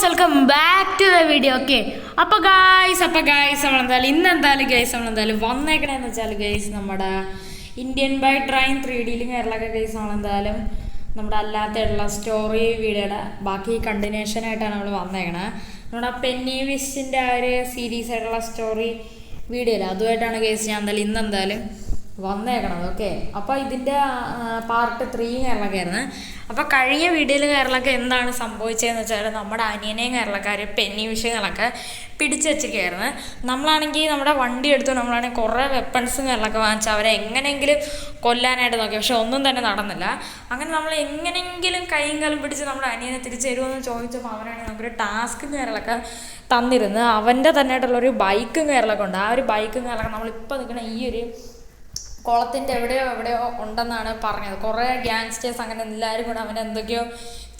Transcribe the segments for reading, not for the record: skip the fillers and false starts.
Guys welcome back to the video. Okay അപ്പോൾ guys നമ്മളെന്തായാലും നമ്മളെന്തായാലും വന്നേക്കണേന്ന് വെച്ചാൽ ഗൈസ് നമ്മുടെ ഇന്ത്യൻ ബൈ ട്രെയിൻ 3Dയിലും കേരളമൊക്കെ ഗൈസ് നമ്മളെന്തായാലും നമ്മുടെ അല്ലാത്തുള്ള സ്റ്റോറി വീഡിയോയുടെ ബാക്കി കണ്ടിന്യൂഷനായിട്ടാണ് നമ്മൾ വന്നേക്കണത്. നമ്മുടെ പെന്നി വിസ്റ്റിൻ്റെ ആ ഒരു സീരീസ് ആയിട്ടുള്ള സ്റ്റോറി വീഡിയോയില്ല അതുമായിട്ടാണ് ഗൈസ് ഞാൻ എന്തായാലും വന്നേക്കണത്. ഓക്കെ അപ്പോൾ ഇതിൻ്റെ പാർട്ട് 3 കേരളമൊക്കെ ആയിരുന്നു. അപ്പോൾ കഴിഞ്ഞ വീഡിയോയിൽ കേരളമൊക്കെ എന്താണ് സംഭവിച്ചതെന്ന് വെച്ചാൽ നമ്മുടെ അനിയനെയും കേരളക്കാർ പെന്നി വിഷയങ്ങളൊക്കെ പിടിച്ചു വെച്ചിരിക്കുകയായിരുന്നു. നമ്മളാണെങ്കിൽ നമ്മുടെ വണ്ടി എടുത്തു നമ്മളാണെങ്കിൽ കുറേ വെപ്പൺസും കേരളമൊക്കെ വാങ്ങിച്ച് അവരെ എങ്ങനെയെങ്കിലും കൊല്ലാനായിട്ട് നോക്കി. പക്ഷെ ഒന്നും തന്നെ നടന്നില്ല. അങ്ങനെ നമ്മൾ എങ്ങനെയെങ്കിലും കൈയും കാലും പിടിച്ച് നമ്മുടെ അനിയനെ തിരിച്ചു തരുമെന്ന് ചോദിച്ചപ്പോൾ അവനാണെങ്കിൽ നമുക്കൊരു ടാസ്ക് കേരളമൊക്കെ തന്നിരുന്നു. അവൻ്റെ തന്നെ ആയിട്ടുള്ളൊരു ബൈക്കും കേരളമൊക്കെ ഉണ്ട്. ആ ഒരു ബൈക്കും കേരളമൊക്കെ നമ്മളിപ്പോൾ നിൽക്കുന്ന ഈ ഒരു കുളത്തിൻ്റെ എവിടെയോ ഉണ്ടെന്നാണ് പറഞ്ഞത്. കുറേ ഗ്യാങ്സ്റ്റേഴ്സ് അങ്ങനെ എല്ലാവരും കൂടെ അവൻ എന്തൊക്കെയോ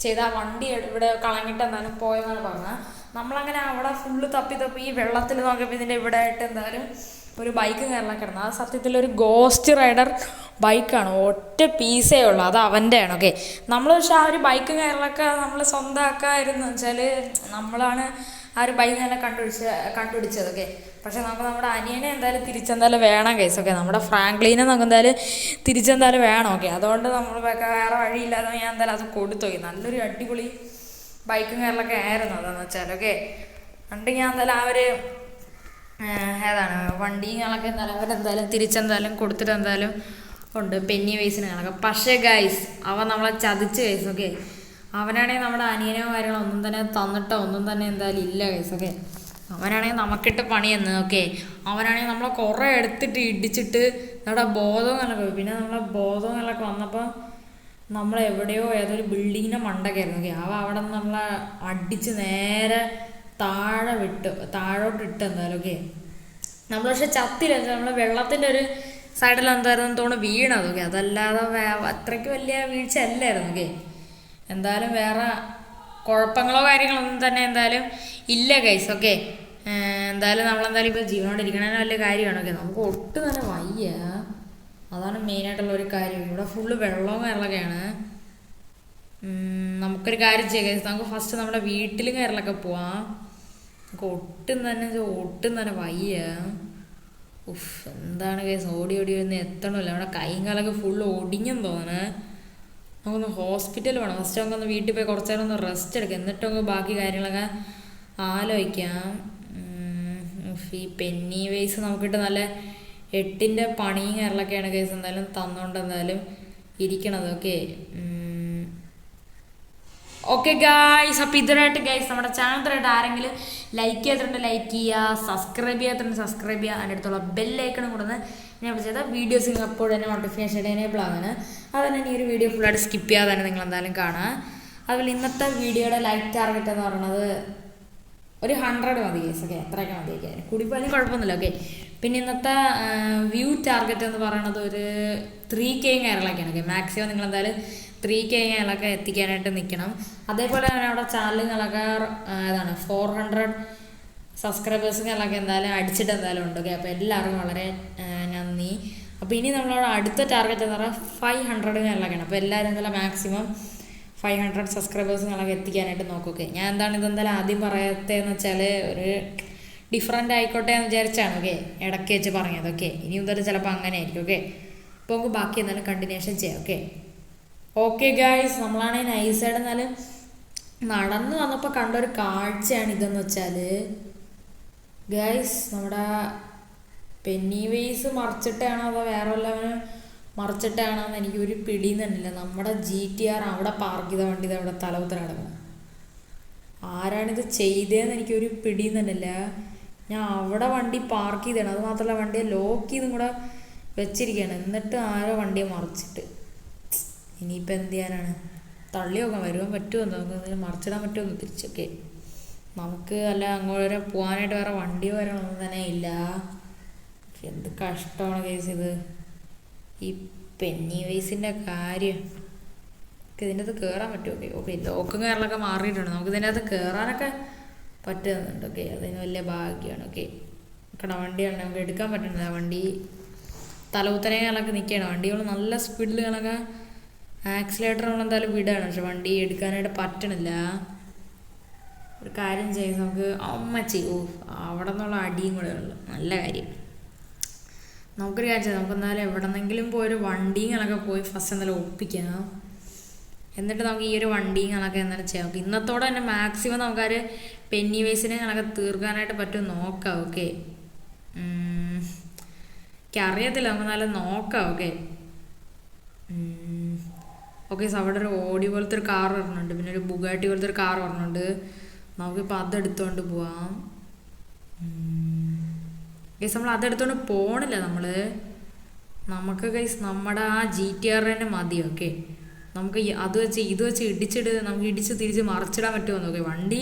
ചെയ്ത് ആ വണ്ടി ഇവിടെ കളഞ്ഞിട്ട് എന്തായാലും പോയെന്നാണ് പറഞ്ഞത്. നമ്മളങ്ങനെ അവിടെ ഫുള്ള് തപ്പി ഈ വെള്ളത്തിൽ നോക്കിയപ്പോൾ ഇതിൻ്റെ ഇവിടെ ആയിട്ട് എന്തായാലും ഒരു ബൈക്ക് കേരളം കിടന്നത്. അത് സത്യത്തിലൊരു ഗോസ്റ്റ് റൈഡർ ബൈക്കാണ്. ഒറ്റ പീസേ ഉള്ളൂ. അത് അവൻ്റെയാണ്. ഓക്കെ നമ്മൾ പക്ഷെ ആ ഒരു ബൈക്ക് കേരളമൊക്കെ നമ്മൾ സ്വന്തമാക്കാമായിരുന്നു വെച്ചാൽ നമ്മളാണ് ആ ഒരു ബൈക്ക് തന്നെ കണ്ടുപിടിച്ചത്. ഓക്കെ പക്ഷെ നമുക്ക് നമ്മുടെ അനിയനെ എന്തായാലും തിരിച്ചെന്തായാലും വേണം കേസ്. ഓക്കെ നമ്മുടെ ഫ്രാങ്ക്ലിനെ നമുക്ക് എന്തായാലും തിരിച്ചെന്തായാലും വേണം. ഓക്കെ അതുകൊണ്ട് നമ്മൾ വേറെ വഴിയില്ലാതെ ഞാൻ എന്തായാലും അത് കൊടുത്തു. നല്ലൊരു അടിപൊളി ബൈക്കും കേരളമൊക്കെ ആയിരുന്നു. അതെന്ന് വെച്ചാൽ ഓക്കെ പണ്ട് ഞാൻ എന്തായാലും ആ ഒരു ഏതാണ് വണ്ടികളൊക്കെ എന്തായാലും അവരെന്തായാലും തിരിച്ചെന്തായാലും കൊടുത്തിട്ട് എന്തായാലും ഉണ്ട് പെന്നി വൈസിന് കണക്ക്. പക്ഷേ ഗൈസ് അവൻ നമ്മളെ ചതിച്ച് ഗൈസ്. ഓക്കെ അവനാണെങ്കിൽ നമ്മുടെ അനിയനോ കാര്യങ്ങളോ ഒന്നും തന്നെ തന്നിട്ടോ ഒന്നും തന്നെ എന്തായാലും ഇല്ല ഗൈസ്. ഓക്കെ അവനാണെങ്കിൽ നമുക്കിട്ട് പണിയെന്ന്. ഓക്കെ അവനാണെങ്കിൽ നമ്മളെ കുറേ എടുത്തിട്ട് ഇടിച്ചിട്ട് നമ്മുടെ ബോധവും കണക്ക് പോയി. പിന്നെ നമ്മളെ ബോധവും കണക്ക് വന്നപ്പോൾ നമ്മളെവിടെയോ ഏതൊരു ബിൽഡിങ്ങിൻ്റെ മണ്ടൊക്കെയായിരുന്നു. ഓക്കെ അവിടെ നിന്ന് നമ്മളെ അടിച്ച് നേരെ താഴോട്ട് ഇട്ട് എന്തായാലും. ഓക്കെ നമ്മൾ പക്ഷെ ചത്തില്ല. നമ്മൾ വെള്ളത്തിൻ്റെ ഒരു സൈഡിൽ എന്തായിരുന്നു തോന്നുന്നു വീണത്. ഓക്കെ അതല്ലാതെ അത്രയ്ക്ക് വലിയ വീഴ്ച അല്ലായിരുന്നു. ഓക്കെ എന്തായാലും വേറെ കുഴപ്പങ്ങളോ കാര്യങ്ങളൊന്നും തന്നെ എന്തായാലും ഇല്ല ഗൈസ്. ഓക്കെ എന്തായാലും നമ്മളെന്തായാലും ഇപ്പോൾ ജീവനോടിരിക്കണതിന് വലിയ കാര്യമാണ്. ഓക്കെ നമുക്ക് ഒട്ടും തന്നെ വയ്യ. അതാണ് മെയിനായിട്ടുള്ള ഒരു കാര്യം. ഇവിടെ ഫുള്ള് വെള്ളവും കേരളമൊക്കെയാണ്. നമുക്കൊരു കാര്യം ചെയ്യാം ഗൈസ്. നമുക്ക് ഫസ്റ്റ് നമ്മുടെ വീട്ടിൽ കേരളമൊക്കെ പോവാം. നമുക്ക് ഒട്ടും തന്നെ വയ്യ. എന്താണ് ഗൈസ് ഓടി ഒന്നും എത്തണമല്ലോ. നമ്മുടെ കൈയും കാലൊക്കെ ഫുള്ള് ഒടിഞ്ഞെന്ന് തോന്നണേ. നമുക്കൊന്ന് ഹോസ്പിറ്റലിൽ വേണം. ഫസ്റ്റ് നമുക്കൊന്ന് വീട്ടിൽ പോയി കുറച്ച് നേരം ഒന്ന് റെസ്റ്റ് എടുക്കാം. എന്നിട്ട് നമുക്ക് ബാക്കി കാര്യങ്ങളൊക്കെ ആലോചിക്കാം. ഈ പെന്നി വൈസ് നമുക്കിട്ട് നല്ല 8ൻ്റെ പണിയും കേരളമൊക്കെയാണ് കേസ് എന്തായാലും തന്നുകൊണ്ട് എന്തായാലും ഇരിക്കണത്. ഓക്കെ ഗായ്സ് അപ്പോൾ ഇതിനായിട്ട് ഗൈസ് നമ്മുടെ ചാനലിനായിട്ട് ആരെങ്കിലും ലൈക്ക് ചെയ്തിട്ടുണ്ട് ലൈക്ക് ചെയ്യുക, സബ്സ്ക്രൈബ് ചെയ്യുക, അതിൻ്റെ അടുത്തുള്ള ബെല്ലൈക്കണം കൊടുന്ന് ഞാൻ വിളിച്ചത് വീഡിയോസ് അപ്പോൾ തന്നെ നോട്ടിഫിക്കേഷൻ എനേബിൾ ആകാൻ. അതുതന്നെ ഈ ഒരു വീഡിയോ ഫുള്ളായിട്ട് സ്കിപ്പ് ചെയ്യാതെ തന്നെ നിങ്ങൾ എന്തായാലും കാണുക. അതുപോലെ ഇന്നത്തെ വീഡിയോയുടെ ലൈക്ക് ടാർഗറ്റ് എന്ന് പറയുന്നത് ഒരു 100 മതി ഗൈസ്. ഓക്കെ എത്രയൊക്കെ മതി. ഓക്കെ കൂടിപ്പോയാലും കുഴപ്പമൊന്നുമില്ല. ഓക്കെ പിന്നെ ഇന്നത്തെ വ്യൂ ടാർഗറ്റ് എന്ന് പറയുന്നത് ഒരു 3K കേരളമൊക്കെയാണ്. ഓക്കെ മാക്സിമം നിങ്ങൾ എന്തായാലും 3K കേരളമൊക്കെ എത്തിക്കാനായിട്ട് നിൽക്കണം. അതേപോലെ തന്നെ അവിടെ ചാനലുകളൊക്കെ 400 സബ്സ്ക്രൈബേഴ്സും കേരളമൊക്കെ എന്തായാലും അടിച്ചിട്ട് എന്തായാലും ഉണ്ട്. ഓക്കെ അപ്പോൾ എല്ലാവർക്കും വളരെ നന്ദി. അപ്പോൾ ഇനി നമ്മളവിടെ അടുത്ത ടാർഗറ്റ് എന്ന് പറഞ്ഞാൽ 500 കേരളമൊക്കെയാണ്. അപ്പോൾ എല്ലാവരും എന്തായാലും മാക്സിമം 500 സബ്സ്ക്രൈബേഴ്സും കേരളമൊക്കെ എത്തിക്കാനായിട്ട് നോക്കുക. ഞാൻ ഇതെന്തായാലും ആദ്യം പറയത്തേന്ന് വെച്ചാൽ ഒരു ഡിഫറെൻ്റ് ആയിക്കോട്ടെ എന്ന് വിചാരിച്ചാണ്. ഓക്കെ ഇടയ്ക്ക് വെച്ച് പറഞ്ഞത്. ഓക്കെ ഇനി മുതൽ ചിലപ്പോൾ അങ്ങനെ ആയിരിക്കും. ഓക്കെ അപ്പോൾ നമുക്ക് ബാക്കി എന്തായാലും കണ്ടിന്യൂഷൻ ചെയ്യാം. ഓക്കെ ഗായ്സ് നമ്മളാണെങ്കിൽ നൈസായിട്ട് എന്നാലും നടന്നു വന്നപ്പോൾ കണ്ടൊരു കാഴ്ചയാണ് ഇതെന്ന് വെച്ചാൽ ഗായ്സ് നമ്മുടെ പെന്നി വൈസ് മറിച്ചിട്ടാണോ അതോ വേറെ വല്ലവനും മറിച്ചിട്ടാണോ എന്ന് എനിക്കൊരു പിടിയും തന്നില്ല. നമ്മുടെ GTR അവിടെ പാർക്ക് ചെയ്ത വണ്ടി അവിടെ തലകുത്തര കിടക്കണം. ആരാണിത് ചെയ്തതെന്ന് എനിക്കൊരു പിടിയും തന്നില്ല. ഞാൻ അവിടെ വണ്ടി പാർക്ക് ചെയ്തതാണ്. അത് മാത്രമല്ല വണ്ടിയെ ലോക്ക് ചെയ്തും കൂടെ വെച്ചിരിക്കുകയാണ്. എന്നിട്ട് ആരോ വണ്ടിയെ മറിച്ചിട്ട് ഇനിയിപ്പോൾ എന്ത് ചെയ്യാനാണ്? തള്ളി നോക്കാൻ വരുവാൻ പറ്റുമോ? നമുക്ക് മറിച്ചിടാൻ പറ്റുമോ തിരിച്ചൊക്കെ? നമുക്ക് അല്ല അങ്ങോട്ട് പോകാനായിട്ട് വേറെ വണ്ടിയോ കാര്യങ്ങളൊന്നും തന്നെ ഇല്ല. എന്ത് കഷ്ടമാണ് കേസ് ഇത്. ഈ പെന്നി വൈസിൻ്റെ കാര്യം ഇതിൻ്റെ അകത്ത് കയറാൻ പറ്റുമോ? ഓക്കെ ലോക്കും കയറലൊക്കെ മാറിയിട്ടുണ്ട്. നമുക്ക് ഇതിൻ്റെ അകത്ത് കയറാനൊക്കെ പറ്റുന്നുണ്ട്. ഓക്കെ അതിന് വലിയ ഭാഗ്യമാണ്. ഓക്കെ വണ്ടിയാണ് നമുക്ക് എടുക്കാൻ പറ്റുന്നില്ല. വണ്ടി തലകുത്തനകളൊക്കെ നിൽക്കുകയാണ്. വണ്ടികൾ നല്ല സ്പീഡിൽ കണക്കെ ആക്സിലേറ്റർ നമ്മൾ എന്തായാലും വിടുകയാണ്. പക്ഷെ വണ്ടി എടുക്കാനായിട്ട് പറ്റണില്ല. ഒരു കാര്യം ചെയ്ത് നമുക്ക് അമ്മച്ചി അവിടെ നിന്നുള്ള അടിയും കൂടെ ഉള്ളു. നല്ല കാര്യം. നമുക്കൊരു കാര്യം ചെയ്യാം, നമുക്ക് എന്നാലും എവിടെ നിന്നെങ്കിലും പോയി ഒരു വണ്ടിങ്ങളൊക്കെ പോയി ഫസ്റ്റ് എന്തായാലും ഒപ്പിക്കാം. എന്നിട്ട് നമുക്ക് ഈ ഒരു വണ്ടിയും കണക്കെ എന്തായാലും ചെയ്യാം. ഇന്നത്തോടെ തന്നെ മാക്സിമം നമുക്കൊരു പെന്നി വേസിനെ കണക്കെ തീർക്കാനായിട്ട് പറ്റും നോക്കാം. ഓക്കെ, എനിക്കറിയത്തില്ല, നമുക്ക് നല്ല നോക്കാം. ഓക്കെ ഓക്കെ അവിടെ ഒരു ഓടി പോലത്തെ ഒരു കാർ വരുന്നുണ്ട്, പിന്നെ ഒരു ബുഗാട്ടി പോലത്തെ ഒരു കാർ വരുന്നുണ്ട്. നമുക്കിപ്പോൾ അതെടുത്തോണ്ട് പോവാം. ഗൈസ് നമ്മൾ അതെടുത്തോണ്ട് പോണില്ല, നമുക്ക് ഗൈസ് നമ്മുടെ ആ GTR തന്നെ മതി. ഓക്കെ, നമുക്ക് അത് വെച്ച് ഇത് വെച്ച് നമുക്ക് ഇടിച്ച് തിരിച്ച് മറിച്ചിടാൻ പറ്റുമോ നോക്കെ. വണ്ടി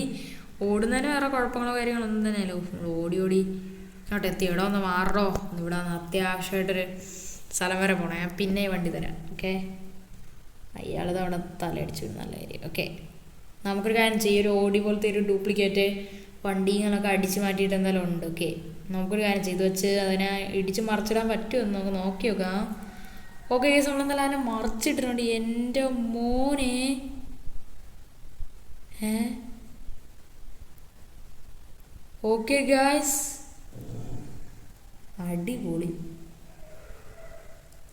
ഓടുന്നതിന് വേറെ കുഴപ്പങ്ങളോ കാര്യങ്ങളൊന്നും തന്നെയല്ലോ. ഓടി ഇങ്ങോട്ട് എത്തി. ഇവിടെ ഒന്ന് മാറോ, ഇവിടെ വന്ന് അത്യാവശ്യമായിട്ടൊരു സ്ഥലം വരെ പോകണം. ഞാൻ പിന്നെ വണ്ടി തരാം. ഓക്കെ, അയാളത് അവിടെ തലയടിച്ചു. നല്ല കാര്യം. ഓക്കെ, നമുക്കൊരു കാര്യം ചെയ്യും, ഒരു ഓടി പോലത്തെ ഒരു ഡ്യൂപ്ലിക്കേറ്റ് വണ്ടിങ്ങളൊക്കെ അടിച്ച് മാറ്റിയിട്ട് എന്തായാലും ഉണ്ട്. ഓക്കെ, നമുക്കൊരു കാര്യം ചെയ്ത് വെച്ച് അതിനെ ഇടിച്ച് മറിച്ചിടാൻ പറ്റുമോ നമുക്ക് നോക്കി നോക്കാം. ഓക്കെ ഗൈസ്, നമ്മളെന്തായാലും അതിനെ മറിച്ചിട്ടിട്ടുണ്ട്. എൻ്റെ മോനെ, ഓക്കെ ഗൈസ്, അടിപൊളി.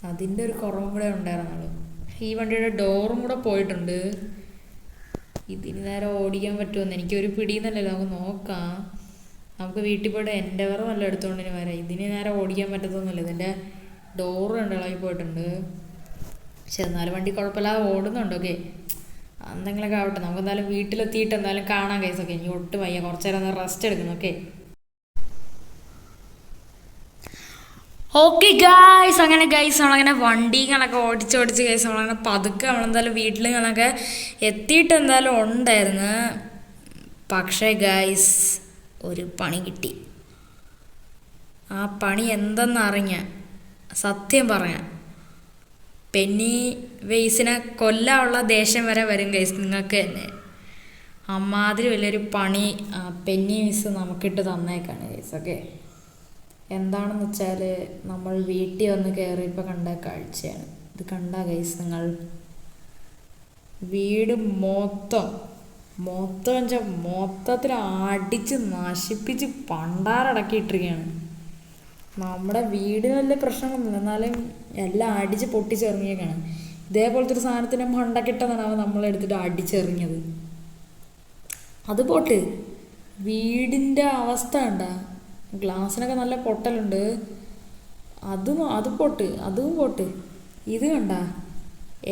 അതിൻ്റെ ഒരു കുറവും കൂടെ ഉണ്ടായിരുന്നുള്ളൂ. ഈ വണ്ടിയുടെ ഡോറും കൂടെ പോയിട്ടുണ്ട്. ഇതിന് നേരെ ഓടിക്കാൻ പറ്റുമെന്ന് എനിക്കൊരു പിടിയെന്നല്ലല്ലോ. നമുക്ക് നോക്കാം. നമുക്ക് വീട്ടിൽ പോയിട്ട് എൻഡവർ വല്ല എടുത്തുകൊണ്ടിന് വരാം. ഇതിന് നേരെ ഓടിക്കാൻ പറ്റത്തൊന്നുമില്ല. ഇതിൻ്റെ ഡോറ് ഉണ്ട്, ഇളകി പോയിട്ടുണ്ട്. പക്ഷെ എന്നാലും വണ്ടി കുഴപ്പമില്ലാതെ ഓടുന്നുണ്ട്. ഓക്കെ, എന്തെങ്കിലുമൊക്കെ ആവട്ടെ. നമുക്ക് എന്തായാലും വീട്ടിലെത്തിയിട്ട് എന്തായാലും കാണാൻ കേസൊക്കെ. ഇനി ഒട്ടും വയ്യ, കുറച്ച് നേരം ഒന്ന് റെസ്റ്റ് എടുക്കുന്നു. ഓക്കെ ഗൈസ്, അങ്ങനെ ഗൈസ് നമ്മളങ്ങനെ വണ്ടികളൊക്കെ ഓടിച്ച് ഗൈസ് നമ്മളങ്ങനെ പതുക്കെ നമ്മളെന്തായാലും വീട്ടിൽ ഞങ്ങളൊക്കെ എത്തിയിട്ട് എന്തായാലും ഉണ്ടായിരുന്നു. പക്ഷേ ഗൈസ് ഒരു പണി കിട്ടി. ആ പണി എന്തെന്നറിഞ്ഞ സത്യം പറയാം, പെന്നി വെയ്സിനെ കൊല്ലാനുള്ള ദേഷ്യം വരെ വരും ഗൈസ് നിങ്ങൾക്ക് തന്നെ. അമ്മാതിരി വലിയൊരു പണി പെന്നി വെയ്സ് നമുക്കിട്ട് തന്നേക്കാണ് ഗൈസ്. ഓക്കെ, എന്താണെന്ന് വെച്ചാൽ നമ്മൾ വീട്ടിൽ വന്ന് കയറിയപ്പോൾ കണ്ട കാഴ്ചയാണ് ഇത്. കണ്ട ഗൈസ് നിങ്ങൾ, വീട് മൊത്തത്തിൽ അടിച്ച് നശിപ്പിച്ച് പണ്ടാരടക്കിയിട്ടിരിക്കുകയാണ്. നമ്മുടെ വീടിന് വലിയ പ്രശ്നമൊന്നുമില്ല, എന്നാലും എല്ലാം അടിച്ച് പൊട്ടിച്ചെറിഞ്ഞേക്കാണ്. ഇതേപോലത്തെ ഒരു സാധനത്തിന് മണ്ടക്കിട്ടെന്നാണ് നമ്മളെടുത്തിട്ട് അടിച്ചെറിഞ്ഞത്. അത് പോട്ട്, വീടിൻ്റെ അവസ്ഥ കണ്ടാ, ഗ്ലാസ്സിനൊക്കെ നല്ല പൊട്ടലുണ്ട്. അതും പോട്ട്. ഇത് കണ്ട,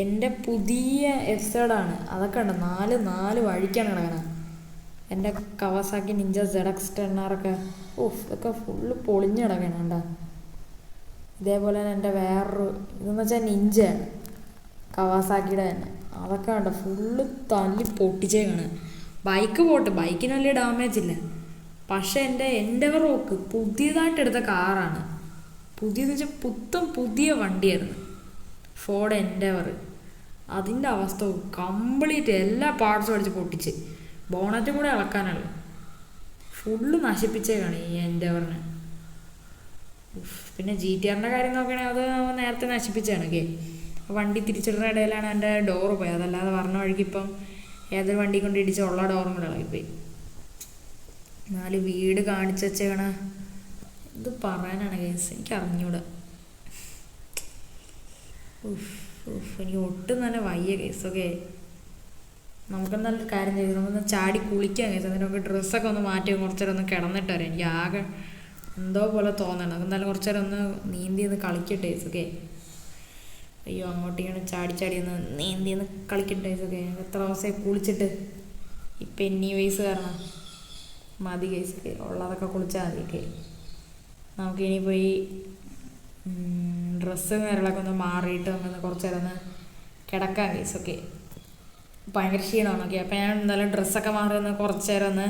എൻ്റെ പുതിയ എഫ്സൈഡാണ്. അതൊക്കെ ഉണ്ട്, നാല് വഴിക്കാണ് കിടക്കണത്. എൻ്റെ കവാസാക്കി നിഞ്ച ZX 10R ഇതൊക്കെ ഫുള്ള് പൊളിഞ്ഞ് കിടക്കണം. കണ്ട, ഇതേപോലെ തന്നെ എൻ്റെ വേറൊരു ഇതെന്ന് വെച്ചാൽ നിഞ്ചയാണ്, കവാസാക്കിയുടെ തന്നെ. അതൊക്കെ കണ്ട ഫുള്ള് തല്ലി പൊട്ടിച്ചേക്കാണ്. ബൈക്ക് പോട്ട്, ബൈക്കിന് വലിയ ഡാമേജ് ഇല്ല. പക്ഷെ എൻ്റെ എൻഡവർ പുതിയതായിട്ട് എടുത്ത കാറാണ്. പുതിയതെന്ന് വെച്ചാൽ പുതിയ വണ്ടിയായിരുന്നു, ഫോർഡ് എൻഡവർ. അതിൻ്റെ അവസ്ഥ കംപ്ലീറ്റ് എല്ലാ പാർട്സും അടിച്ച് പൊട്ടിച്ച്, ബോണറ്റും കൂടെ ഇളക്കാനുള്ളു. ഫുള്ള് നശിപ്പിച്ചേക്കാണ് ഈ എൻഡവറിനെ. പിന്നെ GTRൻ്റെ കാര്യം നോക്കുകയാണെങ്കിൽ അത് നേരത്തെ നശിപ്പിച്ചാണ്. ഓക്കെ, വണ്ടി തിരിച്ചിടുന്ന ഇടയിലാണ് എൻ്റെ ഡോറ് പോയത്. അതല്ലാതെ പറഞ്ഞ വഴിക്ക് ഇപ്പം ഏതൊരു വണ്ടി കൊണ്ട് ഇടിച്ച് ഉള്ള ഡോറും കൂടെ ഇളകിപ്പോയി. 4 വീട് കാണിച്ചു വെച്ചേക്കണ. ഇത് പറയാനാണ് കേസ്, എനിക്ക് അറിഞ്ഞൂടാ. എനിക്ക് ഒട്ടും തന്നെ വയ്യ കേസ്. ഓക്കെ, നമുക്കെന്തായാലും കാര്യം ചെയ്തു, നമുക്കൊന്ന് ചാടി കുളിക്കാൻ കേസ്. എന്നിട്ട് നമുക്ക് ഡ്രസ്സൊക്കെ ഒന്ന് മാറ്റി കുറച്ച് നേരം ഒന്ന് കിടന്നിട്ട് വരാം. എനിക്ക് ആകെ എന്തോ പോലെ തോന്നണം. നമുക്ക് എന്തായാലും കുറച്ച് നേരം ഒന്ന് നീന്തി ഒന്ന് കളിക്കട്ടെ കേസ്. ഓക്കെ, അയ്യോ അങ്ങോട്ടേക്കാണ് ചാടി ഒന്ന് നീന്തി ഒന്ന് കളിക്കട്ടെ കേസ്. ഓക്കെ, എത്ര ദിവസമായി കുളിച്ചിട്ട്. ഈ പെന്നി വയസ്സ് കാരണം മതി കേസ്. ഓക്കെ, ഉള്ളതൊക്കെ കുളിച്ചാൽ മതി. ഓക്കെ, നമുക്കിനി പോയി ഡ്രസ്സും കാര്യങ്ങളൊക്കെ ഒന്ന് മാറിയിട്ട് നമുക്കൊന്ന് കുറച്ച് നേരം ഒന്ന് കിടക്കാം കേസ്. ഓക്കെ, ഭയങ്കര ക്ഷീണമാണ്. ഓക്കെ, അപ്പോൾ ഞാൻ എന്തായാലും ഡ്രസ്സൊക്കെ മാറി ഒന്ന് കുറച്ച് നേരം ഒന്ന്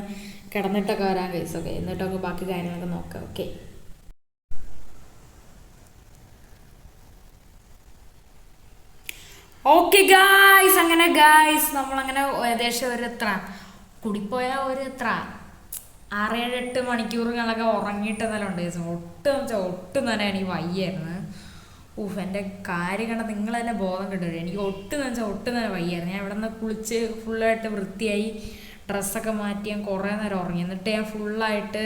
കിടന്നിട്ടൊക്കെ വരാൻ കേസ്. ഓക്കെ, എന്നിട്ടൊക്കെ ബാക്കി കാര്യങ്ങളൊക്കെ നോക്കാം. ഓക്കെ, ഓക്കെ ഗായ്സ്, അങ്ങനെ ഗായ്സ് നമ്മളങ്ങനെ ഏകദേശം ഒരു കൂടിപ്പോയാൽ ഒരു 6-7-8 മണിക്കൂറുകളൊക്കെ ഉറങ്ങിയിട്ട് തന്നെ ഉണ്ട് കേസ്. ഒട്ടും തന്നെ എനിക്ക് വയ്യായിരുന്നു. എൻ്റെ കാര്യം കണ്ട നിങ്ങൾ തന്നെ ബോധം കിട്ടുമല്ലോ. എനിക്ക് ഒട്ടും തന്നെ വയ്യായിരുന്നു. ഞാൻ ഇവിടെ നിന്ന് കുളിച്ച് ഫുള്ളായിട്ട് വൃത്തിയായി ഡ്രസ്സൊക്കെ മാറ്റി ഞാൻ കുറേ നേരം ഉറങ്ങി. എന്നിട്ട് ഞാൻ ഫുള്ളായിട്ട്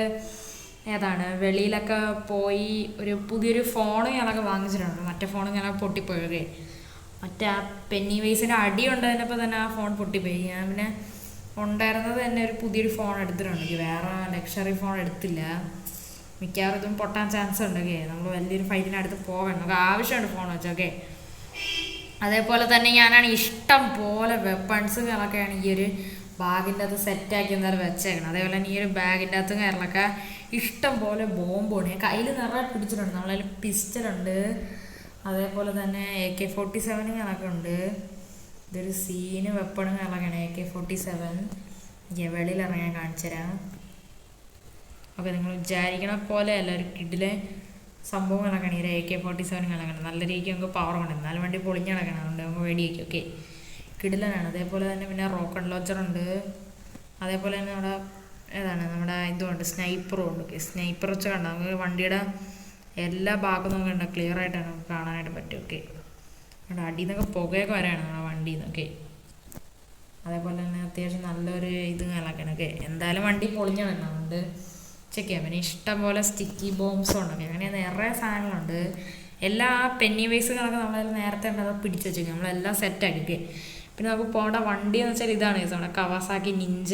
വെളിയിലൊക്കെ പോയി ഒരു പുതിയൊരു ഫോൺ ഞാനൊക്കെ വാങ്ങിച്ചിട്ടുണ്ട്. മറ്റേ ഫോൺ ഞാനൊക്കെ പൊട്ടിപ്പോയതേ, മറ്റേ ആ പെന്നി വൈസിൻ്റെ അടി ഉണ്ടായിരുന്നപ്പോൾ തന്നെ ആ ഫോൺ പൊട്ടിപ്പോയി. ഞാൻ പിന്നെ ഉണ്ടായിരുന്നത് തന്നെ ഒരു പുതിയൊരു ഫോൺ എടുത്തിട്ടുണ്ട്, വേറെ ലക്ഷറി ഫോൺ എടുത്തില്ല. മിക്കവാറും ഇതും പൊട്ടാൻ ചാൻസ് ഉണ്ടൊക്കെ. നമ്മൾ വലിയൊരു ഫൈറ്റിനടുത്ത് പോകണം, നമുക്ക് ആവശ്യമുണ്ട് ഫോൺ വെച്ചൊക്കെ. അതേപോലെ തന്നെ ഞാനാണ് ഇഷ്ടം പോലെ വെപ്പൺസുകളൊക്കെയാണ് ഈ ഒരു ബാഗിൻ്റെ അകത്ത് സെറ്റാക്കി എന്തായാലും വെച്ചേക്കണം. അതേപോലെ തന്നെ ഈ ഒരു ബാഗിൻ്റെ അകത്ത് കയറലൊക്കെ ഇഷ്ടം പോലെ ബോംബുണ്ട്. ഞാൻ കയ്യിൽ നിറയെ പിടിച്ചിട്ടുണ്ട്. നമ്മളതിൽ പിസ്റ്റലുണ്ട്, അതേപോലെ തന്നെ AK-47 കണക്കെ ഉണ്ട്. ഇതൊരു സീന് വെപ്പണും കണക്കാണ് AK-47. വെളിയിൽ ഇറങ്ങാൻ കാണിച്ചു തരാം. ഓക്കെ, നിങ്ങൾ വിചാരിക്കണ പോലെ അല്ല, ഒരു കിഡിലെ സംഭവം കണക്കാണ് ഈ AK-47 കണക്കാണ്. നല്ല രീതിക്ക് നമുക്ക് പവർ ഉണ്ട്, എന്നാലും വണ്ടി പൊളിഞ്ഞ് കിടക്കണം, അതുകൊണ്ട് നമുക്ക് വെടിവെക്കും. ഓക്കെ, കിഡിലാണ്. അതേപോലെ തന്നെ പിന്നെ റോക്കറ്റ് ലോഞ്ചറുണ്ട്. അതേപോലെ തന്നെ നമ്മുടെ ഇതുമുണ്ട്, സ്നൈപ്പറും ഉണ്ട്. ഓക്കെ, സ്നൈപ്പർ വെച്ച് കണ്ട നമുക്ക് വണ്ടിയുടെ എല്ലാ ഭാഗവും നമുക്ക് കണ്ട ക്ലിയർ ആയിട്ടാണ് നമുക്ക് കാണാനായിട്ട് പറ്റും. ഓക്കെ, അടിയിൽ നിന്നൊക്കെ പുകയൊക്കെ വരാണ് നമ്മുടെ വണ്ടിയിൽ നിന്നൊക്കെ. അതേപോലെ തന്നെ അത്യാവശ്യം നല്ലൊരു ഇത് കണക്കാണ്. ഓക്കെ, എന്തായാലും വണ്ടി പൊളിഞ്ഞ് കിടക്കണം, അതുകൊണ്ട് ചെക്ക് ചെയ്യാം. പിന്നെ ഇഷ്ടം പോലെ സ്റ്റിക്കി ബോംബ്സും ഉണ്ട്. അങ്ങനെ നിറയെ സാധനങ്ങളുണ്ട്. എല്ലാ പെന്നി വൈസ് കണക്ക് നമ്മളെല്ലാം നേരത്തെ ഉണ്ടത് പിടിച്ച് വെച്ചേക്കും, നമ്മളെല്ലാം സെറ്റാക്കി. ഓക്കെ, പിന്നെ നമുക്ക് പോകേണ്ട വണ്ടി എന്ന് വെച്ചാൽ ഇതാണ്, നമ്മുടെ കവാസാക്കി നിഞ്ച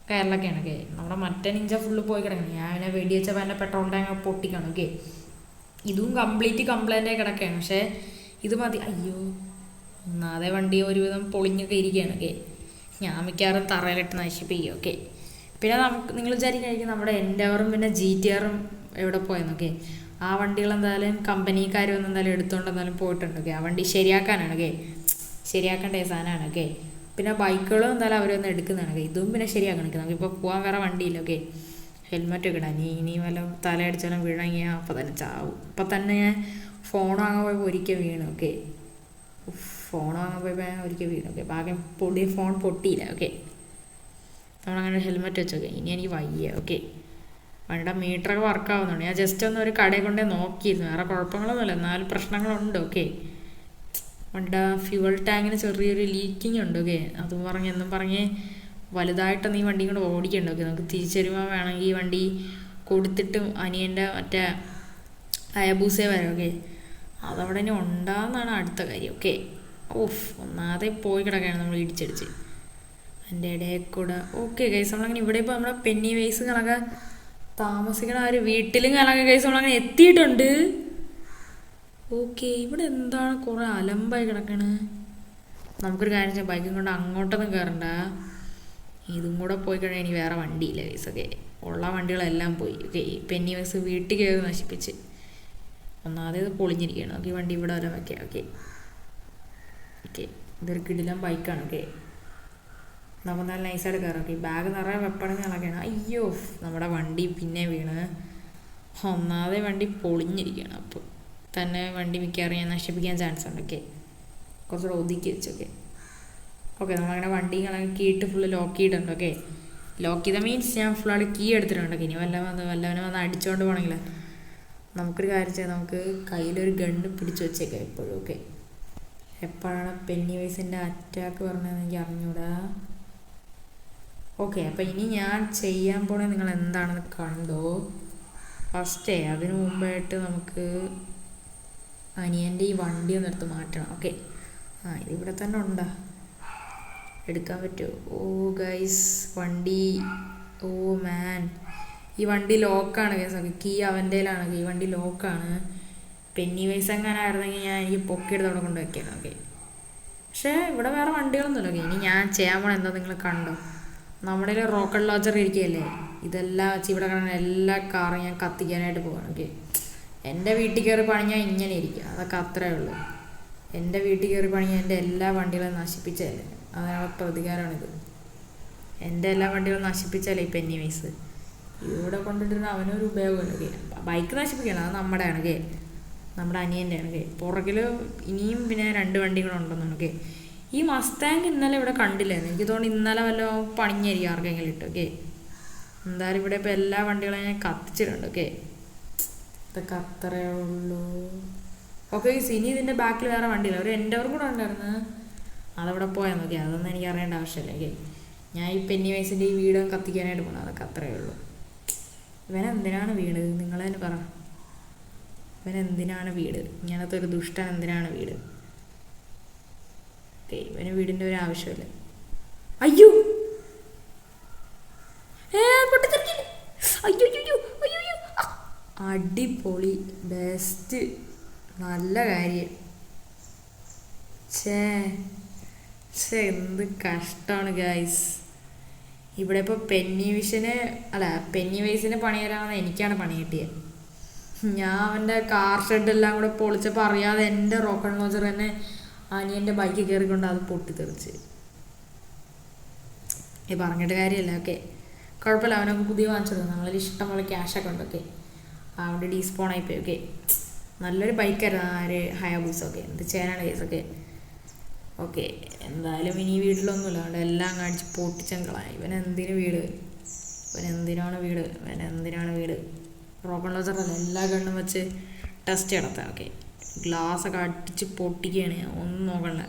കയറിലൊക്കെയാണ്. ഓക്കെ, നമ്മുടെ മറ്റേ നിഞ്ച ഫുള്ള് പോയി കിടക്കണം. ഞാൻ പിന്നെ വെടി വെച്ചപ്പോൾ എൻ്റെ പെട്രോൾ ടാങ്ക് പൊട്ടിക്കണം. ഓക്കെ, ഇതും കംപ്ലീറ്റ് കംപ്ലൈൻ്റ് ആയി കിടക്കുകയാണ്, പക്ഷേ ഇത് മതി. അയ്യോ, ഒന്നാതെ വണ്ടി ഒരുവിധം പൊളിഞ്ഞൊക്കെ ഇരിക്കുകയാണ്. ഓക്കെ, ഞാൻ മിക്കവാറും തറയിലിട്ട് നശിപ്പിക്കും. ഓക്കെ, പിന്നെ നിങ്ങൾ വിചാരിക്കും നമ്മുടെ എൻഡവറും പിന്നെ GTR-ഉം എവിടെ പോയെന്നൊക്കെ. ആ വണ്ടികൾ എന്തായാലും കമ്പനിക്കാർ വന്ന് എന്തായാലും എടുത്തുകൊണ്ട് എന്തായാലും പോയിട്ടുണ്ട്. ഓക്കെ, ആ വണ്ടി ശരിയാക്കാനാണ്. ഓക്കെ, ശരിയാക്കേണ്ട സാധനമാണ്. ഓക്കെ, പിന്നെ ബൈക്കുകളും എന്തായാലും അവരൊന്ന് എടുക്കുന്നതാണ്. ഇതും പിന്നെ ശരിയാക്കണം. നമുക്കിപ്പോൾ പോകാൻ വേറെ വണ്ടിയില്ല. ഓക്കെ, ഹെൽമെറ്റ് ഒക്കെ ഇടാം. ഇനി വല്ല തലയടിച്ചാലും വീണെങ്കിൽ അപ്പം തന്നെ ചാവും. ഇപ്പം തന്നെ ഞാൻ ഫോൺ വാങ്ങാൻ പോയപ്പോൾ ഒരിക്കൽ വീണു. ഓക്കെ, ഫോൺ വാങ്ങാൻ പോയപ്പോൾ ഞാൻ ഒരിക്കൽ വീണു. ഓക്കെ, ഭാഗ്യം ഫോൺ പൊട്ടിയില്ല. ഓക്കെ, നമ്മളങ്ങനെ ഹെൽമെറ്റ് വെച്ചോക്കെ. ഇനി എനിക്ക് വയ്യ. ഓക്കെ, വണ്ടിയുടെ മീറ്ററൊക്കെ വർക്കാവുന്നുണ്ട്. ഞാൻ ജസ്റ്റ് ഒന്ന് ഒരു കടയിൽ കൊണ്ടേ നോക്കിയിരുന്നു, വേറെ കുഴപ്പങ്ങളൊന്നുമില്ല, എന്നാലും പ്രശ്നങ്ങളുണ്ട്. ഓക്കെ, വണ്ടിയുടെ ഫ്യൂവൽ ടാങ്കിന് ചെറിയൊരു ലീക്കിങ് ഉണ്ട്. ഓക്കെ, അതും എന്നും പറഞ്ഞ് വലുതായിട്ടൊന്നും ഈ വണ്ടിയും കൊണ്ട് ഓടിക്കണ്ട. ഓക്കെ, നമുക്ക് തിരിച്ചരുമ്പോൾ വേണമെങ്കിൽ ഈ വണ്ടി കൊടുത്തിട്ട് അനിയൻ്റെ മറ്റേ അയബൂസേ വരാം. ഓക്കെ, അതവിടെ ഇനി ഉണ്ടാകുന്നതാണ് അടുത്ത കാര്യം. ഓക്കെ, ഒന്നാതെ പോയി കിടക്കുകയാണ് നമ്മൾ ഇടിച്ചടിച്ച് എൻ്റെ ഇടയിൽ കൂടെ. ഓക്കെ ഗൈസ്, നമ്മളങ്ങനെ ഇവിടെ ഇപ്പോൾ നമ്മുടെ പെന്നി വൈസ് കണക്കെ താമസിക്കണ ആ ഒരു വീട്ടിലും കണക്കെ ഗൈസ് നമ്മളങ്ങനെ എത്തിയിട്ടുണ്ട്. ഓക്കെ, ഇവിടെ എന്താണ് കുറേ അലമ്പായി കിടക്കണ്. നമുക്കൊരു കാര്യം ചെയ്യാം, ബൈക്കും കൊണ്ട് അങ്ങോട്ടൊന്നും കയറണ്ട, ഇതും കൂടെ പോയി കഴിഞ്ഞാൽ ഇനി വേറെ വണ്ടിയില്ല ഗൈസ്. ഓക്കെ, ഉള്ള വണ്ടികളെല്ലാം പോയി. ഓക്കെ, പെന്നി വൈസ് വീട്ടിൽ കയറി നശിപ്പിച്ച് ഒന്നാമതേത് പൊളിഞ്ഞിരിക്കുകയാണ്. ഓക്കെ, വണ്ടി ഇവിടെ വരെ വയ്ക്കാം. ഓക്കെ ഓക്കെ, ഇതൊരു കിടിലം ബൈക്കാണ്. ഓക്കെ, നമുക്ക് നല്ല നൈസായിട്ട് കയറാം. ഓക്കെ, ബാഗ് നിറയെ വെപ്പണങ്ങളൊക്കെയാണ്. അയ്യോ, നമ്മുടെ വണ്ടി പിന്നെ വീണ് ഒന്നാമതെ വണ്ടി പൊളിഞ്ഞിരിക്കുകയാണ്. അപ്പോൾ തന്നെ വണ്ടി മിക്കവാറും ഞാൻ നശിപ്പിക്കാൻ ചാൻസ് ഉണ്ട്. ഓക്കെ, കുറച്ചുകൂടെ ഒതുക്കി വെച്ചോക്കെ. ഓക്കെ, നമ്മളങ്ങനെ വണ്ടി കീട്ട് ഫുള്ള് ലോക്ക് ചെയ്തിട്ടുണ്ട്. ഓക്കെ, ലോക്ക് ചെയ്ത മീൻസ് ഞാൻ ഫുള്ളായിട്ട് കീ എടുത്തിട്ടുണ്ട്. ഇനി വല്ലവനെ വന്ന് അടിച്ചുകൊണ്ട് പോകണമെങ്കിൽ നമുക്കൊരു കാര്യം ചെയ്യാം, നമുക്ക് കയ്യിലൊരു ഗണ്ണ് പിടിച്ച് വെച്ചേക്കാം എപ്പോഴും. ഓക്കെ, എപ്പോഴാണ് പെന്നി വൈസിൻ്റെ അറ്റാക്ക് പറഞ്ഞതെന്ന് എനിക്ക് അറിഞ്ഞൂടാ. ഓക്കെ, അപ്പം ഇനി ഞാൻ ചെയ്യാൻ പോണേ നിങ്ങൾ എന്താണെന്ന് കണ്ടോ. ഫസ്റ്റേ അതിനു മുമ്പായിട്ട് നമുക്ക് അനിയൻ്റെ ഈ വണ്ടി ഒന്ന് എടുത്ത് മാറ്റണം. ഓക്കെ, ഇതിവിടെ തന്നെ ഉണ്ടാ, എടുക്കാൻ പറ്റുമോ? ഓ ഗൈസ്, വണ്ടി, ഓ മാൻ, ഈ വണ്ടി ലോക്കാണ് ഗൈസ്. ഓക്കെ, കീ അവൻ്റെയിലാണ്. ഈ വണ്ടി ലോക്കാണ്. പെന്നി വൈസ് എങ്ങനെയായിരുന്നെങ്കിൽ എനിക്ക് പൊക്കിയെടുത്ത് അവിടെ കൊണ്ട് വയ്ക്കണം. ഓക്കെ, പക്ഷേ ഇവിടെ വേറെ വണ്ടികളൊന്നുമില്ല. ഓക്കെ, ഇനി ഞാൻ ചെയ്യാൻ പോണ എന്താ നിങ്ങൾ കണ്ടോ, നമ്മുടെ റോക്കറ്റ് ലോഞ്ചർ ഇരിക്കുകയല്ലേ, ഇതെല്ലാം വെച്ച് ഇവിടെ കാണുന്ന എല്ലാ കാറും ഞാൻ കത്തിക്കാനായിട്ട് പോവാണ്. ഓക്കെ, എൻ്റെ വീട്ടിൽ കയറി പണിഞ്ഞാൽ ഇങ്ങനെ ഇരിക്കുക, അതൊക്കെ അത്രേ ഉള്ളൂ. എൻ്റെ വീട്ടിൽ കയറി പണിഞ്ഞാൽ എൻ്റെ എല്ലാ വണ്ടികളും നശിപ്പിച്ചല്ലേ, അതിനുള്ള പ്രതികാരമാണിത്. എൻ്റെ എല്ലാ വണ്ടികളും നശിപ്പിച്ചല്ലേ ഈ പെന്നി വൈസ്. ഇവിടെ കൊണ്ടിട്ടിരുന്ന അവനൊരു ഉപയോഗമില്ല. ഓക്കെ, ബൈക്ക് നശിപ്പിക്കണം, അത് നമ്മുടെ ആണ്. ഓക്കെ, നമ്മുടെ അനിയൻ്റെ ആണ്. ഓക്കെ, പുറകിൽ ഇനിയും പിന്നെ 2 വണ്ടികളുണ്ടെന്നാണ്. ഓക്കെ, ഈ മസ്താങ് ഇന്നലെ ഇവിടെ കണ്ടില്ലായിരുന്നു, എനിക്ക് തോന്നുന്നു ഇന്നലെ വല്ല പണിഞ്ഞായിരിക്കും ആർക്കെങ്കിലും ഇട്ട്. ഓക്കെ, എന്തായാലും ഇവിടെ ഇപ്പോൾ എല്ലാ വണ്ടികളും ഞാൻ കത്തിച്ചിട്ടുണ്ട്. ഓക്കെ, ഇതൊക്കെ അത്രേ ഉള്ളൂ. ഓക്കെ, ഇനി ഇതിൻ്റെ ബാക്കിൽ വേറെ വണ്ടിയില്ല, ഒരു എൻഡവറും കൂടെ ഉണ്ടായിരുന്നു, അതവിടെ പോയാൽ മതി, അതൊന്നും എനിക്ക് അറിയേണ്ട ആവശ്യമില്ല. ഓക്കെ, ഞാൻ ഈ പെന്നി വൈസിൻ്റെ ഈ വീട് കത്തിക്കാനായിട്ട് പോകണം, അതൊക്കെ അത്രയേ ഉള്ളൂ. ഇവനെന്തിനാണ് വീട്, നിങ്ങൾ തന്നെ പറ. ഇവനെന്തിനാണ് വീട്, ഇങ്ങനത്തെ ഒരു ദുഷ്ടൻ എന്തിനാണ് വീട്? ഇവന് വീടിൻ്റെ ഒരു ആവശ്യമില്ല. അയ്യോ അടിപൊളി, ബെസ്റ്റ്, നല്ല കാര്യം. എന്ത് കഷ്ടമാണ് ഗൈസ്. ഇവിടെ ഇപ്പോൾ പെന്നി വൈസിന് പണി തരാമെന്ന് എനിക്കാണ് പണി കിട്ടിയത്. ഞാൻ അവൻ്റെ കാർ ഷെഡെല്ലാം കൂടെ പൊളിച്ചപ്പോൾ അറിയാതെ എൻ്റെ റോക്കറ്റ് ലോഞ്ചർ തന്നെ അനിയൻ്റെ ബൈക്കിൽ കയറിക്കൊണ്ട് അത് പൊട്ടിത്തെറിച്ച്. പറഞ്ഞിട്ട് കാര്യമല്ല. ഓക്കെ, കുഴപ്പമില്ല, അവനൊക്കെ പുതിയ വാങ്ങിച്ചത്. നമ്മളിൽ ഇഷ്ടംപോലെ ക്യാഷൊക്കെ ഉണ്ട്. ഓക്കെ, അവൻ്റെ ഡീസ്പോൺ ആയിപ്പോയി. ഓക്കെ, നല്ലൊരു ബൈക്കായിരുന്നു ആര് ഹയാബൂസ. ഓക്കെ, എന്ത് ചെയ്യാനാണ് കേസൊക്കെ. ഓക്കെ, എന്തായാലും ഇനി വീട്ടിലൊന്നുമില്ല, അവിടെ എല്ലാം കാണിച്ച് പൊട്ടിച്ചങ്കളായി. ഇവനെന്തിനാണ് വീട്? റോക്കൺ ലോഞ്ചറല്ല, എല്ലാ ഗണ്ണും വെച്ച് ടെസ്റ്റ് നടത്താം. ഓക്കെ, ഗ്ലാസ്സൊക്കെ അടിച്ച് പൊട്ടിക്കുകയാണ്, ഒന്നും നോക്കണ്ട.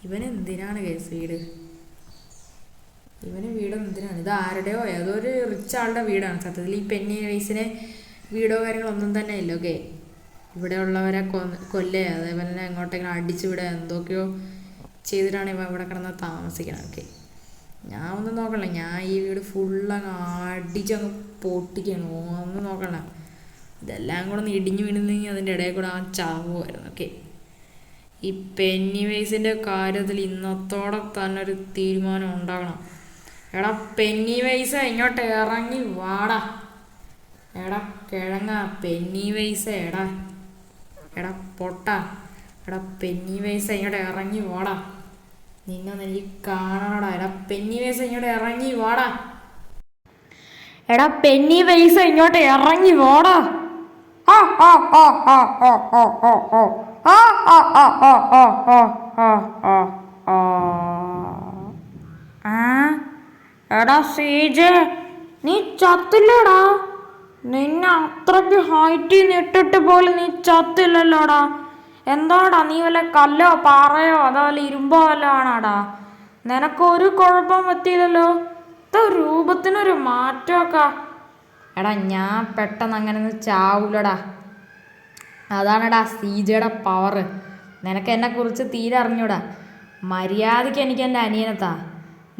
ഇവനെന്തിനാണ് കേസ് വീട്? എന്തിനാണ്? ഇത് ആരുടെയോ ഏതൊരു റിച്ച് ആളുടെ വീടാണ് സത്യത്തിൽ. ഈ പെന്നി വൈസിന് വീടോ കാര്യങ്ങളൊന്നും തന്നെ ഇല്ല. ഓക്കെ, ഇവിടെ ഉള്ളവരെ കൊല്ലേ, അതേപോലെ തന്നെ എങ്ങോട്ടെങ്കിലും അടിച്ചു വിടുക, എന്തൊക്കെയോ ചെയ്തിട്ടാണ് ഇവ ഇവിടെ കിടന്ന് താമസിക്കണം. ഓക്കെ, ഞാൻ ഒന്നും നോക്കണേ, ഞാൻ ഈ വീട് ഫുള്ളങ്ങ് അടിച്ചങ്ങ് പൊട്ടിക്കുകയാണ്, ഒന്നും നോക്കണേ. ഇതെല്ലാം കൂടെ ഒന്ന് ഇടിഞ്ഞു വീണെന്നെങ്കിൽ അതിൻ്റെ ഇടയിൽ കൂടെ ആ ചാവുമായിരുന്നു. ഓക്കെ, ഈ പെന്നി വൈസിൻ്റെ കാര്യത്തിൽ ഇന്നത്തോടെ തന്നെ ഒരു തീരുമാനം ഉണ്ടാകണം. എടാ പെന്നി വൈസ ഇങ്ങോട്ട് ഇറങ്ങി വാടാ. എടാ കിഴങ്ങ പെന്നി വൈസ, എടാ പൊട്ട, എടാ പെന്നി വൈസ ഇങ്ങോട്ട് ഇറങ്ങി വാടാ. നിന്നെ എനിക്ക് കാണണടാ. എടാ പെന്നി വൈസ ഇങ്ങോട്ട് ഇറങ്ങി വാടാ. എടാ സീജ്, നീ ചത്തില്ലടാ. നിന്നെ അത്രയ്ക്ക് ഹൈറ്റിൽ നിന്ന് ഇട്ടിട്ട് പോലും നീ ചത്തില്ലല്ലോടാ. എന്താടാ, നീ വല്ല കല്ലോ പാറയോ അതോ വല്ല ഇരുമ്പോ വല്ലോ ആണോടാ? നിനക്കൊരു കുഴപ്പം പറ്റിയില്ലല്ലോ. രൂപത്തിനൊരു മാറ്റമൊക്കെ. എടാ ഞാൻ പെട്ടെന്ന് അങ്ങനെ ഒന്നും ചാവൂലടാ. അതാണെടാ സീജയുടെ പവർ. നിനക്ക് എന്നെക്കുറിച്ച് തീരെ അറിഞ്ഞൂടാ. മര്യാദയ്ക്ക് എനിക്ക് എൻ്റെ അനിയനെത്താ.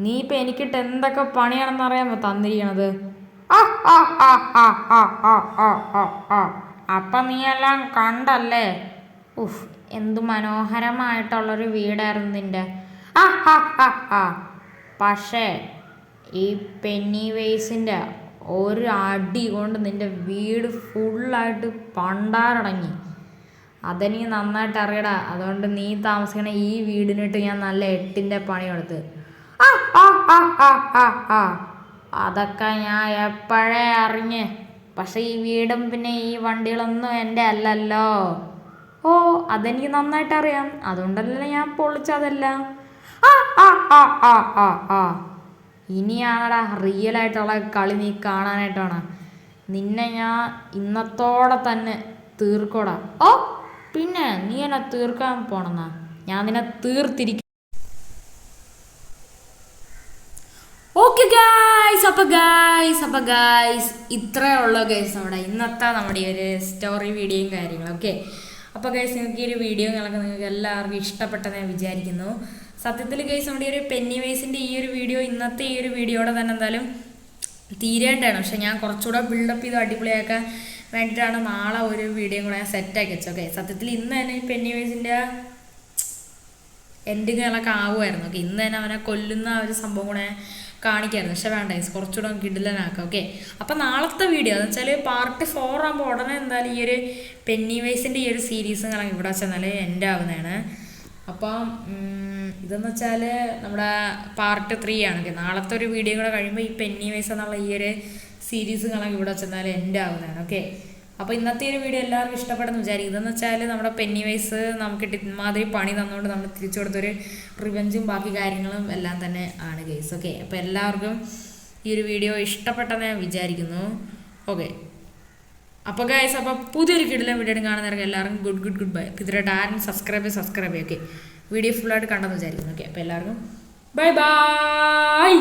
നീ ഇപ്പം എനിക്കിട്ട് എന്തൊക്കെ പണിയാണെന്ന് അറിയാമോ തന്നിരിക്കണത്? അപ്പം നീ എല്ലാം കണ്ടല്ലേ? എന്തു മനോഹരമായിട്ടുള്ളൊരു വീടായിരുന്നു നിൻ്റെ. പക്ഷേ ഈ പെന്നി വൈസിൻ്റെ ഒരു അടി കൊണ്ട് നിൻ്റെ വീട് ഫുള്ളായിട്ട് പണ്ടാരടങ്ങി. അതെനിക്ക് നന്നായിട്ട് അറിയടാ. അതുകൊണ്ട് നീ താമസിക്കണ ഈ വീടിനിട്ട് ഞാൻ നല്ല 8ൻ്റെ പണി കൊടുത്ത്. അതൊക്കെ ഞാൻ എപ്പോഴേ അറിഞ്ഞ്. പക്ഷെ ഈ വീടും പിന്നെ ഈ വണ്ടികളൊന്നും എൻ്റെ അല്ലല്ലോ. അതെനിക്ക് നന്നായിട്ട് അറിയാം. അതുകൊണ്ടല്ലേ ഞാൻ പൊളിച്ചതെല്ലാം. ഇനിയാണടാ റിയലായിട്ടുള്ള കളി നീ കാണാനായിട്ടാണ്. നിന്നെ ഞാൻ ഇന്നത്തോടെ തന്നെ തീർക്കോടാ. പിന്നെ നീ എന്നെ തീർക്കാൻ പോണെന്നാ? ഞാൻ നിന്നെ തീർത്തിരിക്കും. ഓക്കെ ഗായ്സ്, അപ്പോൾ ഗായ്സ് ഇത്രയേ ഉള്ളൂ ഗൈസ് ഇന്നത്തെ നമ്മുടെ ഈ ഒരു സ്റ്റോറി വീഡിയോയും കാര്യങ്ങളും. ഓക്കെ, അപ്പോൾ ഗൈസ് നിങ്ങൾക്ക് ഈ ഒരു വീഡിയോ നിങ്ങൾക്ക് എല്ലാവർക്കും ഇഷ്ടപ്പെട്ടെന്ന് ഞാൻ വിചാരിക്കുന്നു. സത്യത്തിൽ ഗൈസ് നമ്മുടെ ഈ ഒരു പെന്നി വൈസിൻ്റെ ഈ ഒരു വീഡിയോ ഇന്നത്തെ ഈ ഒരു വീഡിയോയുടെ തന്നെ എന്തായാലും തീരേണ്ടതാണ്. പക്ഷെ ഞാൻ കുറച്ചുകൂടെ ബിൽഡപ്പ് ചെയ്ത് അടിപൊളിയാക്കാൻ വേണ്ടിയിട്ടാണ് നാളെ ഒരു വീഡിയോ കൂടെ ഞാൻ സെറ്റാക്കി വെച്ചത്. ഓക്കെ, സത്യത്തിൽ ഇന്ന് തന്നെ ഈ പെന്നി വൈസിൻ്റെ എൻഡിങ്ങുകളൊക്കെ ആവുമായിരുന്നു. ഓക്കെ, ഇന്ന് തന്നെ അവനെ കൊല്ലുന്ന ഒരു സംഭവം കൂടെ കാണിക്കായിരുന്നു. പക്ഷെ വേണ്ട ഗൈസ്, കുറച്ചുകൂടെ കിടിലനാക്കാം. ഓക്കെ, അപ്പം നാളത്തെ വീഡിയോ എന്ന് വെച്ചാൽ പാർട്ട് 4 ആകുമ്പോൾ ഉടനെ എന്തായാലും ഈ ഒരു പെന്നി വൈസിൻ്റെ ഈ ഒരു സീരീസ് ഇവിടെ വെച്ചാൽ എൻ്റെ ആവുന്നതാണ്. അപ്പം ഇതെന്ന് വെച്ചാൽ നമ്മുടെ പാർട്ട് 3 ആണ്. നാളത്തെ ഒരു വീഡിയോ കൂടെ കഴിയുമ്പോൾ ഈ പെന്നി വൈസ് എന്നുള്ള ഈ ഒരു സീരീസ് ഇവിടെ വെച്ചാൽ എൻ്റെ ആവുന്നതാണ്. ഓക്കെ, അപ്പോൾ ഇന്നത്തെ ഒരു വീഡിയോ എല്ലാവർക്കും ഇഷ്ടപ്പെടുന്നു വിചാരിക്കും. ഇതെന്ന് വെച്ചാൽ നമ്മുടെ പെന്നി വൈസ് നമുക്ക് ഇമാതിരി പണി തന്നുകൊണ്ട് നമ്മൾ തിരിച്ചു കൊടുത്തൊരു റിവെഞ്ചും ബാക്കി കാര്യങ്ങളും എല്ലാം തന്നെ ആണ് ഗൈസ്. ഓക്കെ, അപ്പോൾ എല്ലാവർക്കും ഈ ഒരു വീഡിയോ ഇഷ്ടപ്പെട്ടെന്ന് ഞാൻ വിചാരിക്കുന്നു. ഓക്കെ. അപ്പോൾ ഗൈസ് അപ്പോൾ പുതിയൊരു കിടിലൻ വീഡിയോ കാണുന്നവർക്ക് എല്ലാവർക്കും ഗുഡ് ബൈ. ഇതിലായിട്ട് ആരും സബ്സ്ക്രൈബ് ഓക്കെ വീഡിയോ ഫുള്ളായിട്ട് കണ്ടെന്ന് വിചാരിക്കുന്നു. ഓക്കെ അപ്പോൾ എല്ലാവർക്കും ബൈ.